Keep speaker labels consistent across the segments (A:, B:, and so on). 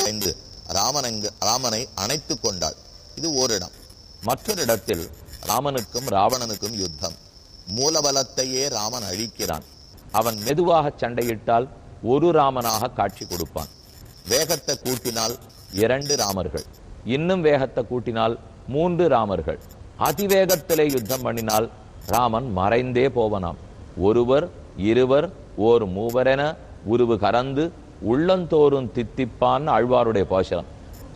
A: அடைந்து ராமனை அணைத்து கொண்டாள். இது ஓரிடம். மற்றொரு இடத்தில் ராமனுக்கும் ராவணனுக்கும் யுத்தம். மூலபலத்தையே ராமன் அழிக்கிறான். அவன் மெதுவாக சண்டையிட்டால் ஒரு ராமனாக காட்சி கொடுப்பான். வேகத்தை கூட்டினால் 2 ராமர்கள், இன்னும் வேகத்தை கூட்டினால் 3 ராமர்கள். அதிவேகத்திலே யுத்தம் பண்ணினால் ராமன் மறைந்தே போவனாம். ஒருவர் இருவர் ஓர் மூவரென உருவு கறந்து உள்ளந்தோறும் தித்திப்பான் ஆழ்வாருடைய பாசனம்.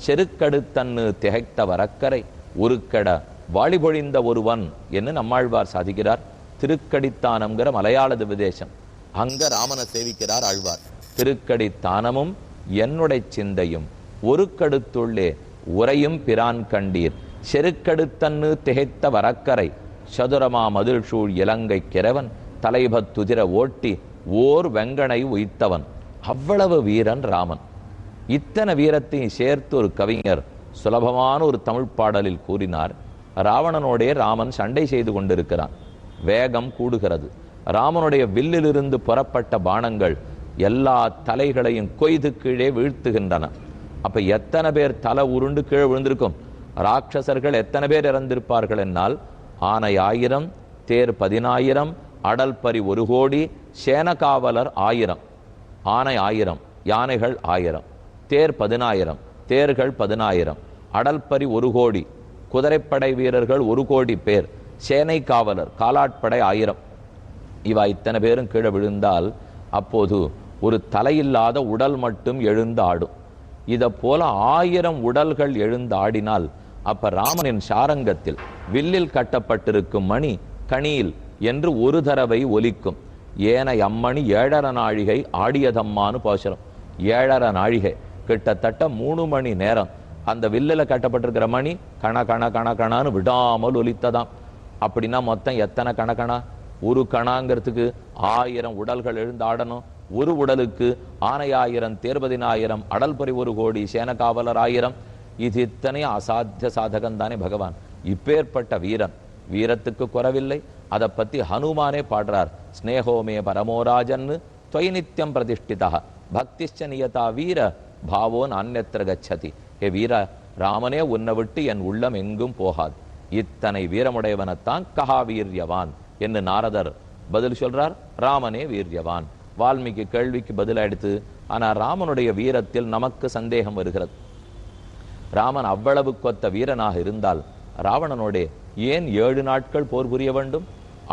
A: செருக்கடுத்தன்னு திகைத்த வரக்கரை உருக்கட வாளிபொழிந்த ஒருவன் என்று நம்மாழ்வார் சாதிக்கிறார். திருக்கடித்தானம்ங்கிற மலையாள விதேசம். அங்க ராமனை சேவிக்கிறார் ஆழ்வார். திருக்கடித்தானமும் என்னுடைய சிந்தையும் ஒரு கடுத்துள்ளே உரையும் பிரான் கண்டீர். செருக்கடுத்தன்னு திகைத்த வரக்கரை சதுரமா மதில் சூழ் இலங்கை கிரவன் தலைபத்துதிர ஓட்டி ஓர் வெங்கனை உய்த்தவன். அவ்வளவு வீரன் ராமன். இத்தனை வீரத்தையும் சேர்த்து ஒரு கவிஞர் சுலபமான ஒரு தமிழ் பாடலில் கூறினார். ராவணனோடே ராமன் சண்டை செய்து கொண்டிருக்கிறான். வேகம் கூடுகிறது. ராமனுடைய வில்லிலிருந்து புறப்பட்ட பாணங்கள் எல்லா தலைகளையும் கொய்து கீழே வீழ்த்துகின்றன. அப்ப எத்தனை பேர் தலை உருண்டு கீழே விழுந்திருக்கும்? ராட்சசர்கள் எத்தனை பேர் இறந்திருப்பார்கள் என்னால், ஆனை 1000, தேர் 10000, அடல் பரி 1 கோடி, சேனகாவலர் 1000. ஆனை 1000, யானைகள் 1000, தேர் 10000, தேர்கள் 10000, அடல் பரி 1 கோடி, குதிரைப்படை வீரர்கள் 1 கோடி பேர், சேனை காவலர் காலாட்படை 1000. இவா இத்தனை பேரும் கீழே விழுந்தால் அப்போது ஒரு தலையில்லாத உடல் மட்டும் எழுந்து ஆடும். இதை போல 1000 உடல்கள் எழுந்து ஆடினால் அப்ப ராமனின் சாரங்கத்தில் வில்லில் கட்டப்பட்டிருக்கும் மணி கணியில் என்று ஒரு தடவை ஒலிக்கும். ஏன அம்மணி 7.5 நாழிகை ஆடியதம்மானு பாசுரம். 7.5 நாழிகை, கிட்டத்தட்ட 3 மணி நேரம் அந்த வில்லில் கட்டப்பட்டிருக்கிற மணி கண கண கண கணான்னு விடாமல் ஒலித்ததாம். அப்படின்னா மொத்தம் எத்தனை கணக்கணா? ஒரு கணாங்கிறதுக்கு 1000 உடல்கள் எழுந்து ஆடணும். ஒரு உடலுக்கு ஆனை 1000, தேர் 10000, அடல் பரி 1 கோடி, சேனகாவலர் 1000. இது இத்தனை அசாத்திய சாதகம் தானே பகவான். இப்பேற்பட்ட வீரன், வீரத்துக்கு குறவில்லை. அதை பத்தி ஹனுமானே பாடுறார். ஸ்னேகோமே பரமோராஜன்னு துவயி நித்தியம் பிரதிஷ்டிதா பக்திஷ்ச நியதா வீர பாவோன் அந்நத்திர கச்சதி. ஏ வீர, ராமனே உன்னை விட்டு என் உள்ளம் எங்கும் போகாது. இத்தனை வீரமுடையவனைத்தான் கஹா வீரியவான் என்று நாரதர் பதில் சொல்றார். ராமனே வீரியவான். வால்மீகி கேள்விக்கு பதில் எடுத்து. ஆனா ராமனுடைய வீரத்தில் நமக்கு சந்தேகம் வருகிறது. ராமன் அவ்வளவு கொத்த வீரனாக இருந்தால் ராவணனோடே ஏன் 7 நாட்கள் போர் புரிய வேண்டும்?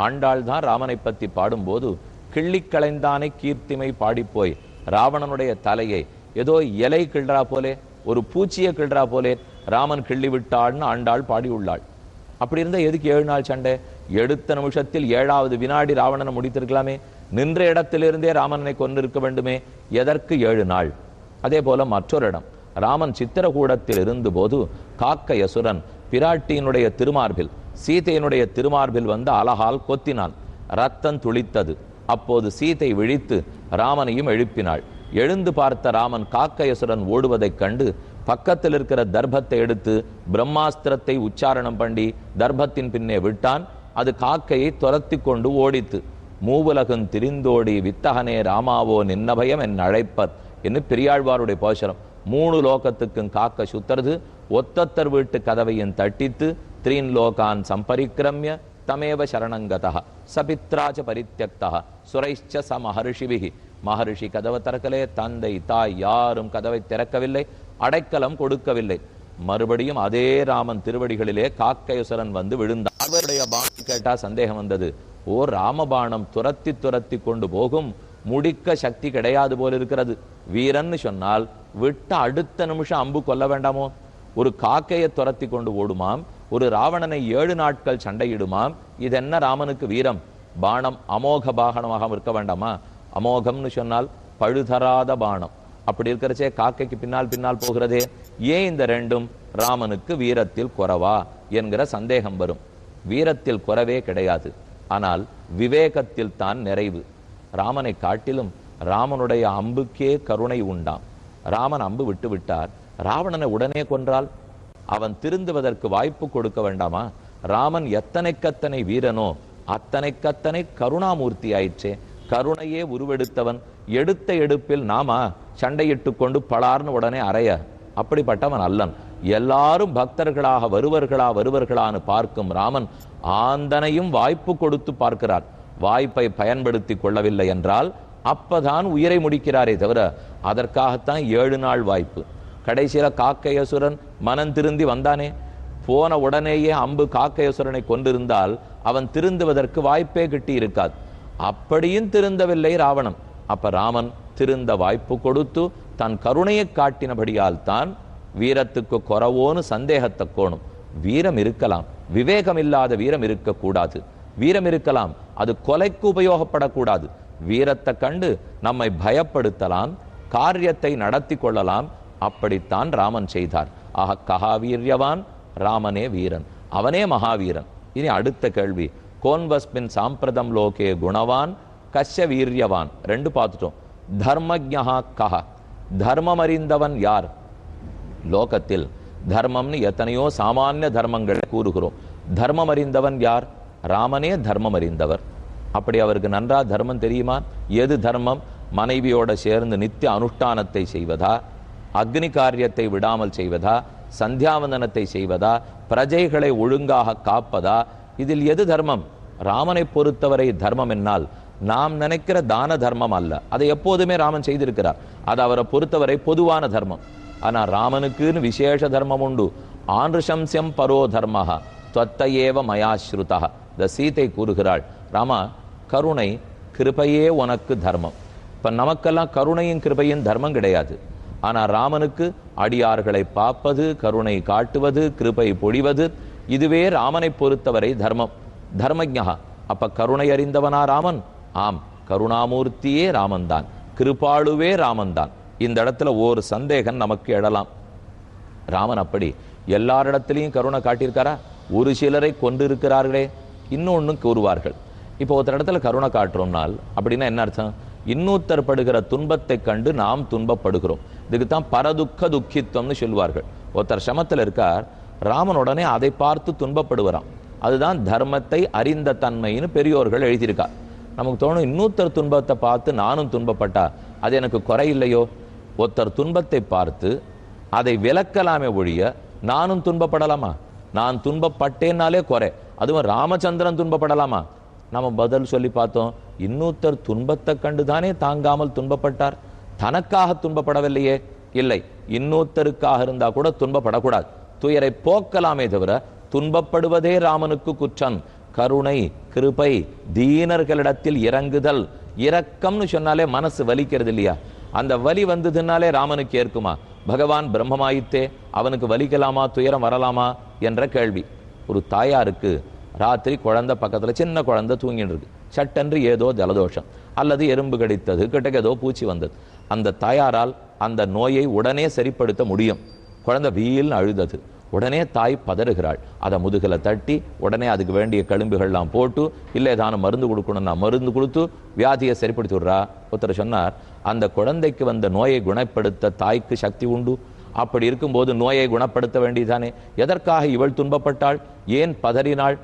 A: ஆண்டாள் தான் ராமனை பற்றி பாடும்போது கிள்ளி களைந்தானை கீர்த்திமை பாடிப்போய் ராவணனுடைய தலையை ஏதோ இலை கிள்றா போலே, ஒரு பூச்சியை கிள்றா போலே ராமன் கிள்ளி விட்டாள்னு ஆண்டாள் பாடியுள்ளாள். அப்படி இருந்தா எதுக்கு 7 நாள் சண்டை? எடுத்த நிமிஷத்தில் 7வது வினாடி ராவணனை முடித்திருக்கலாமே. நின்ற இடத்திலிருந்தே ராமனை கொண்டிருக்க வேண்டுமே. எதற்கு 7 நாள்? அதே போல மற்றொரு இடம், ராமன் சித்திரகூடத்தில் இருந்தபோது காக்கையசுரன் பிராட்டியினுடைய திருமார்பில், சீதையினுடைய திருமார்பில் வந்து அலகால் கொத்தினான். ரத்தம் துளித்தது. அப்போது சீதை விழித்து ராமனையும் எழுப்பினாள். எழுந்து பார்த்த ராமன் காக்கையசுரன் ஓடுவதைக் கண்டு பக்கத்தில் இருக்கிற தர்பத்தை எடுத்து பிரம்மாஸ்திரத்தை உச்சாரணம் பண்ணி தர்பத்தின் பின்னே விட்டான். அது காக்கையை துரத்தி கொண்டு ஓடித்து. மூவுலகம் திரிந்தோடி வித்தகனே ராமாவோ நின்னபயம் என் அழைப்பர் என்று பெரியாழ்வாருடைய பாசுரம். 3 லோகத்துக்கும் காக்க சுத்துறது. ஒத்தத்தர் வீட்டு கதவையும் தட்டித்து 3 லோகான் சம்பரிக்கிரமிய தமேவ சரணங்கதா சபித்ராச்ச பரித்யக்தா சுரைச்ச ச மகர்ஷிபிகி. மகர்ஷி கதவை திறக்கலே, தந்தை தாய் யாரும் கதவை திறக்கவில்லை, அடைக்கலம் கொடுக்கவில்லை. மறுபடியும் அதே ராமன் திருவடிகளிலே காக்கையசுரன் வந்து விழுந்தான். அவருடைய பாணம் கேட்டா சந்தேகம் வந்தது. ஓ, ராமபாணம் துரத்தி துரத்தி கொண்டு போகும், முடிக்க சக்தி கிடையாது போல இருக்கிறது. வீரன்னு சொன்னால் விட்ட அடுத்த நிமிஷம் அம்பு கொல்ல வேண்டாமோ? ஒரு காக்கையை துரத்தி கொண்டு ஓடுமாம், ஒரு ராவணனை 7 நாட்கள் சண்டையிடுமாம். இது என்ன ராமனுக்கு வீரம்? பாணம் அமோக பாகனமாக இருக்க வேண்டாமா? அமோகம்னு சொன்னால் பழுதராத பாணம். அப்படி இருக்கிறச்சே காக்கைக்கு பின்னால் பின்னால் போகிறதே. ஏன் இந்த ரெண்டும் ராமனுக்கு வீரத்தில் குறைவா என்கிற சந்தேகம் வரும். வீரத்தில் குறைவே கிடையாது, ஆனால் விவேகத்தில் தான் நிறைவு. ராமனை காட்டிலும் ராமனுடைய அம்புக்கே கருணை உண்டாம். ராமன் அம்பு விட்டு விட்டார், ராவணனை உடனே கொன்றால் அவன் திருந்துவதற்கு வாய்ப்பு கொடுக்க வேண்டாமா? ராமன் எத்தனைக்கத்தனை வீரனோ அத்தனைக்கத்தனை கருணாமூர்த்தி ஆயிற்றே. கருணையே உருவெடுத்தவன். எடுத்த எடுப்பில் நாமா சண்டையிட்டு கொண்டு பலார்னு உடனே அறைய. அப்படிப்பட்டவன் அல்லன். எல்லாரும் பக்தர்களாக வருவர்களான்னு பார்க்கும் ராமன் ஆந்தனையும் வாய்ப்பு கொடுத்து பார்க்கிறார். வாய்ப்பை பயன்படுத்தி கொள்ளவில்லை என்றால் அப்பதான் உயிரை முடிக்கிறாரே தவிர, அதற்காகத்தான் 7 நாள் வாய்ப்பு. கடைசியில காக்கையசுரன் மனம் திருந்தி வந்தானே, போன உடனேயே அம்பு காக்கையசுரனை கொண்டிருந்தால் அவன் திருந்துவதற்கு வாய்ப்பே கிட்டி இருக்காது. அப்படியும் திருந்தவில்லை ராவணன். அப்ப ராமன் திருந்த வாய்ப்பு கொடுத்து தன் கருணையை காட்டினபடியால் தான் வீரத்துக்கு குறவோன்னு சந்தேகத்தை கோணும். வீரம் இருக்கலாம், விவேகம் இல்லாத வீரம் இருக்கக்கூடாது. வீரம் இருக்கலாம், அது கொலைக்கு உபயோகப்படக்கூடாது. வீரத்தை கண்டு நம்மை பயப்படுத்தலாம், காரியத்தை நடத்தி கொள்ளலாம். அப்படித்தான் ராமன் செய்தார். ஆக கஹா வீரியவான், ராமனே வீரன், அவனே மகாவீரன். இனி அடுத்த கேள்வி, கோன்வஸ்மின் சாம்பிரதம் லோகே குணவான் கஷ்ய வீரியவான். 2 பார்த்துட்டோம். தர்மஜ்ஞா கஹ, தர்மம் அறிந்தவன் யார்? லோகத்தில் தர்மம்னு எத்தனையோ சாமானிய தர்மங்களை கூறுகிறோம். தர்மம் அறிந்தவன் யார்? ராமனே தர்மம் அறிந்தவர். அப்படி அவருக்கு நன்றா தர்மம் தெரியுமா? எது தர்மம்? மனைவியோட சேர்ந்து நித்திய அனுஷ்டானத்தை செய்வதா, அக்னி காரியத்தை விடாமல் செய்வதா, சந்தியாவந்தனத்தை செய்வதா, பிரஜைகளை ஒழுங்காக காப்பதா? இதில் எது தர்மம்? ராமனை பொறுத்தவரை தர்மம் என்னால் நாம் நினைக்கிற தான தர்மம் அல்ல. அதை எப்போதுமே ராமன் செய்திருக்கிறார். அது அவரை பொறுத்தவரை பொதுவான தர்மம். ஆனா ராமனுக்குன்னு விசேஷ தர்மம் உண்டு. ஆன்ருஷம்சியம் பரோ தர்மஹ त्वत्तयेव मया श्रुतः. இந்த சீதை கூறுகிறாள், ராமா, கருணை கிருபையே உனக்கு தர்மம். இப்ப நமக்கெல்லாம் கருணையும் கிருபையும் தர்மம் கிடையாது. ஆனா ராமனுக்கு அடியார்களை பார்ப்பது, கருணை காட்டுவது, கிருபை பொழிவது, இதுவே ராமனை பொறுத்தவரை தர்மம். தர்மஜ்ஞா. அப்ப கருணை அறிந்தவனா ராமன்? ஆம், கருணாமூர்த்தியே ராமன் தான், கிருபாளுவே ராமன் தான். இந்த இடத்துல ஒரு சந்தேகம் நமக்கு எழலாம். ராமன் அப்படி எல்லாரிடத்திலையும் கருணை காட்டியிருக்காரா? ஒரு சிலரை கொண்டிருக்கிறார்களே, இன்னொன்னு கூறுவார்கள். இப்போ ஒருத்தர் இடத்துல கருணை காட்டுறோம்னால் அப்படின்னா என்ன அர்த்தம்? இன்னொருத்தர் படுகிற துன்பத்தை கண்டு நாம் துன்பப்படுகிறோம். இதுக்கு தான் பரதுக்க துக்கித்வம்னு சொல்வார்கள். ஒருத்தர் சமத்தில் இருக்கார், ராமன் உடனே அதை பார்த்து துன்பப்படுவாராம். அதுதான் தர்மத்தை அறிந்த தன்மைன்னு பெரியோர்கள் எழுதியிருக்கார். நமக்கு தோணும், இன்னொருத்தர் துன்பத்தை பார்த்து நானும் துன்பப்பட்டா அது எனக்கு குறை இல்லையோ? ஒருத்தர் துன்பத்தை பார்த்து அதை விலக்கலாமே ஒழிய நானும் துன்பப்படலாமா? நான் துன்பப்பட்டேன்னாலே குறை. அதுவும் ராமச்சந்திரன் துன்பப்படலாமா? நம்ம பதில் சொல்லி பார்த்தோம், இன்னொருத்தர் துன்பத்தை கண்டுதானே தாங்காமல் துன்பப்பட்டார், தனக்காக துன்பப்படவில்லையே. இல்லை, இன்னொருத்தருக்காக இருந்தா கூட துன்பப்படக்கூடாது. துயரை போக்கலாமே தவிர துன்பப்படுவதே ராமனுக்கு குற்றம். கருணை, கிருபை, தீனர்களிடத்தில் இறங்குதல். இரக்கம்னு சொன்னாலே மனசு வலிக்கிறது இல்லையா? அந்த வலி வந்ததுனாலே ராமனுக்கு ஏற்குமா? பகவான் பிரம்மமாயித்தே, அவனுக்கு வலிக்கலாமா, துயரம் வரலாமா என்ற கேள்வி. ஒரு தாயாருக்கு ராத்திரி குழந்தை பக்கத்துல சின்ன குழந்தை தூங்கிட்டு இருக்கு. சட்டென்று ஏதோ ஜலதோஷம் அல்லது எறும்பு கடித்தது, கிட்டக்கு ஏதோ பூச்சி வந்தது. அந்த தாயாரால் அந்த நோயை உடனே சரிப்படுத்த முடியும். குழந்தை வீல்னு அழுதது, உடனே தாய் பதறுகிறாள். அதை முதுகல தட்டி உடனே அதுக்கு வேண்டிய களும்புகள்லாம் போட்டு, இல்லை ஏதான மருந்து கொடுக்கணும்னா மருந்து கொடுத்து வியாதியை சரிப்படுத்தி விடுறா. ஒருத்தர் சொன்னார், அந்த குழந்தைக்கு வந்த நோயை குணப்படுத்த தாய்க்கு சக்தி உண்டு. அப்படி இருக்கும்போது நோயை குணப்படுத்த வேண்டியதானே? எதற்காக இவள் துன்பப்பட்டாள்? ஏன் பதறினாள்?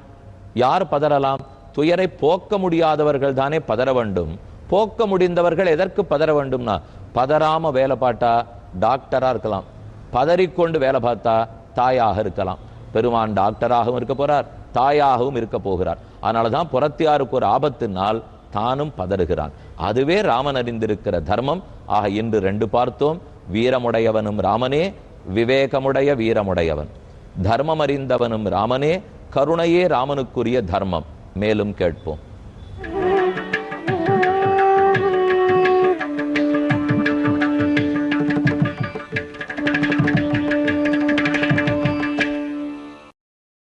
A: யார் பதறலாம்? துயரை போக்க முடியாதவர்கள் தானே பதற வேண்டும். போக்க முடிந்தவர்கள் எதற்கு பதற வேண்டும்னா, பதறாம வேலை பார்த்தா டாக்டரா இருக்கலாம், பதறிக்கொண்டு வேலை பார்த்தா தாயாக இருக்கலாம். பெருமான் டாக்டராகவும் இருக்க போறார், தாயாகவும் இருக்க போகிறார். அதனாலதான் புறத்தியாருக்கு ஒரு ஆபத்தினால் தானும் பதறுகிறான். அதுவே ராமன் அறிந்திருக்கிற தர்மம். ஆக இன்று 2 பார்த்தோம். வீரமுடையவனும் ராமனே, விவேகமுடைய வீரமுடையவன். தர்மம் அறிந்தவனும் ராமனே, கருணையே ராமனுக்குரிய தர்மம். மேலும் கேட்போம்.